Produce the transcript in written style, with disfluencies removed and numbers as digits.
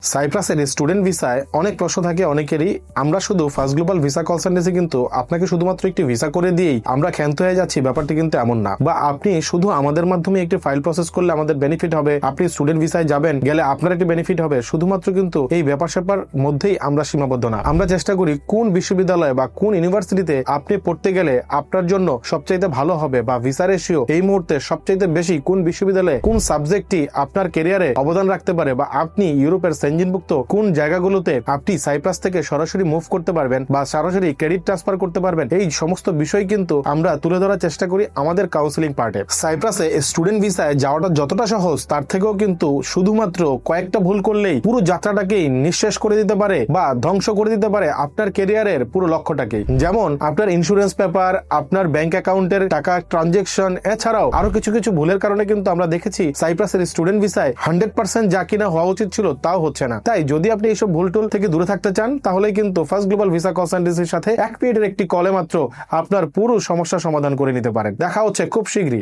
সাইপ্রাসের student ভিসায় অনেক প্রশ্ন থাকে অনেকেরই। আমরা শুধু ফার্স্ট গ্লোবাল ভিসা কনসালটেন্সি কিন্তু আপনাকে শুধুমাত্র একটি ভিসা করে দিয়েই আমরা ক্ষান্ত হয়ে যাচ্ছি, ব্যাপারটি কিন্তু এমন না। বা আপনি শুধু আমাদের মাধ্যমে একটি ফাইল প্রসেস করলে আমাদের বেনিফিট হবে, আপনি স্টুডেন্ট ভিসায় যাবেন গেলে আপনার একটি বেনিফিট হবে, শুধুমাত্র কিন্তু এই ব্যাপার স্যাপার মধ্যেই আমরা সীমাবদ্ধ না। আমরা চেষ্টা করি কোন বিশ্ববিদ্যালয় বা কোন ইউনিভার্সিটিতে আপনি পড়তে গেলে আপনার জন্য সবচাইতে ভালো হবে বা ভিসা রেশিও এই মুহূর্তে সবচাইতে বেশি কোন বিশ্ববিদ্যালয়ে কোন সাবজেক্টটি আপনার ক্যারিয়ারে অবদান রাখতে পারে, বা আপনি ইউরোপের সেনজিনভুক্ত কোন জায়গাগুলোতে আপনি সাইপ্রাস থেকে সরাসরি মুভ করতে পারবেন বা সরাসরি ক্রেডিট ট্রান্সফার করতে পারবেন, এই সমস্ত বিষয় কিন্তু আমরা তুলে ধরার চেষ্টা করি আমাদের কাউন্সিলিং পার্টে। সাইপ্রাসে স্টুডেন্ট ভিসায় যাওয়াটা যতটা সহজ তার থেকেও কিন্তু শুধুমাত্র কয়েকটা ভুল করলেই পুরো যাত্রাটাকেই নিঃশেষ করে দিতে পারে বা ধ্বংস করে দিতে পারে আপনার ক্যারিয়ারের পুরো লক্ষ্যটাকেই। যেমন আপনার ইন্স্যুরেন্স পেপার, আপনার ব্যাংক অ্যাকাউন্টের টাকা ট্রানজেকশন, এছাড়াও আরো কিছু কিছু ভুলের কারণে কিন্তু আমরা দেখেছি সাইপ্রাসের স্টুডেন্ট ভিসায় 100% যা কিনা হওয়া উচিত ছিল তাও হচ্ছে না। তাই যদি আপনি এইসব ভুল টুল থেকে দূরে থাকতে চান তাহলে কিন্তু ফার্স্ট গ্লোবাল ভিসা কনসালটেন্সির সাথে 1 মিনিটের একটি কলে মাত্র আপনার পুরো সমস্যা সমাধান করে নিতে পারেন। দেখা হচ্ছে খুব শীঘ্রই।